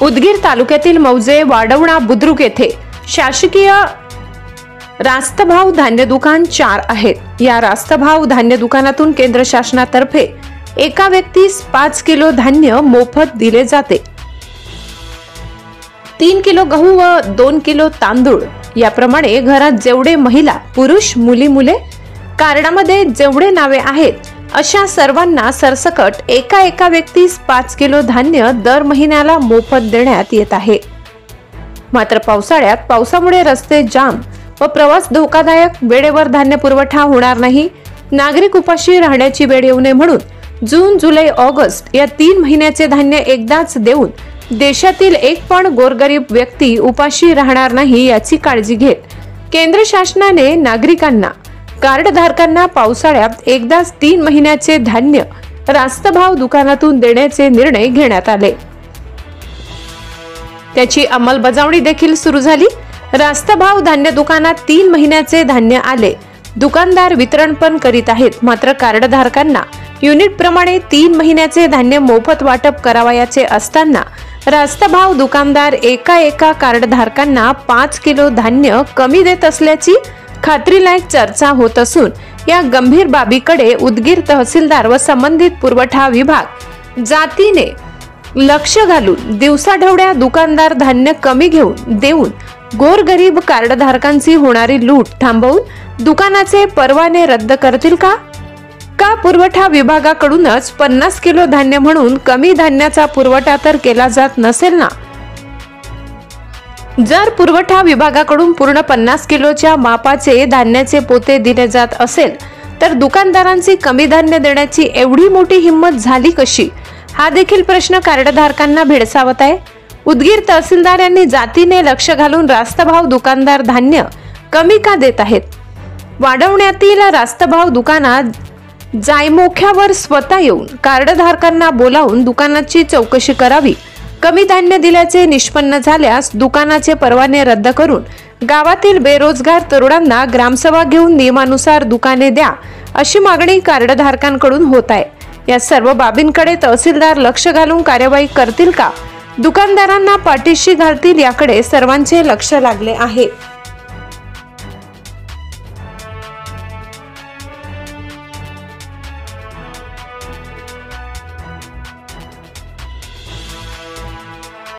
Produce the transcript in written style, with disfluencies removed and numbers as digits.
उदगीर तालुक्यातील मौजे वाडवणा बुद्रुक येथे शासकीय रास्तभाव धान्य दुकान 4 आहेत। या रास्तभाव धान्य दुकानातून केंद्र शासनातर्फे एका व्यक्तीस 5 किलो धान्य मोफत दिले जाते। 3 किलो गहू व 2 किलो तांदूळ याप्रमाणे घरात जेवढे महिला, पुरुष, मुली-मुले कार्डामध्ये जेवढे नावे आहेत अशा सर्वांना सरसकट एका व्यक्तीस 5 किलो धान्य दर महिन्याला मोफत देण्यात येत आहे। मात्र पावसाळ्यात पावसामुळे रस्ते जाम व प्रवास धोकादायक, वेळेवर धान्य पुरवठा होणार नाही, नागरिक उपाशी राहण्याची वेळ येऊ नये म्हणून जून, जुलै, ऑगस्ट या 3 महिन्याचे धान्य एकदाच देऊन देशातील एक पण गोरगरीब व्यक्ती उपाशी राहणार नाही याची काळजी घेत केंद्र शासनाने नागरिकांना, कार्ड धारकांना पावसाळ्यात एकदाच 3 महिन्याचे धान्य रास्तभाव दुकानातून देण्याचे निर्णय घेण्यात आले। त्याची अंमलबजावणी देखील सुरू झाली। रास्तभाव धान्य दुकानात 3 महिन्याचे धान्य आले। दुकानदार वितरण पण करीत आहेत, मात्र कार्ड धारकांना युनिट प्रमाणे 3 महिन्याचे धान्य मोफत वाटप करावयाचे असताना रास्तभाव दुकानदार एका कार्ड धारकांना 5 किलो धान्य कमी देत असल्याची खात्रीलायक चर्चा होत असून या गंभीर बाबीकडे उदगीर तहसीलदार व संबंधित पुरवठा विभाग जातीने लक्ष घालून दिवसाढवळ्या दुकानदार धान्य कमी देऊन गोरगरीब कार्डधारकांची होणारी लूट थांबवून दुकानाचे परवाने रद्द करतील का? पुरवठा विभागाकडूनच 50 किलो धान्य म्हणून कमी धान्याचा पुरवठा तर केला जात नसेल ना? जर पुरवठा विभागाकडून पूर्ण 50 किलोच्या मापाचे धान्याचे पोते दिले जात असेल तर दुकानदारांची कमी धान्य देण्याची एवढी मोठी हिंमत झाली कशी? हा देखील प्रश्न कार्डधारकांना भेडसावत आहे। उदगीर तहसीलदार यांनी जातीने लक्ष घालून रास्तभाव दुकानदार धान्य कमी का देत आहेत? वाढवण्यातील रास्तभाव दुकानात जायमोख्यावर स्वतः येऊन कार्डधारकांना बोलावून दुकानाची चौकशी करावी। कमी धान्य दिल्याचे निष्पन्न झाल्यास दुकानाचे परवाने रद्द करून गावातील बेरोजगार तरुणांना ग्रामसभा घेऊन नियमानुसार दुकाने द्या अशी मागणी कार्डधारकांकडून होत आहे। या सर्व बाबींकडे तहसीलदार लक्ष घालून कार्यवाही करतील का? दुकानदारांना पाठीशी घालतील याकडे सर्वांचे लक्ष लागले आहे।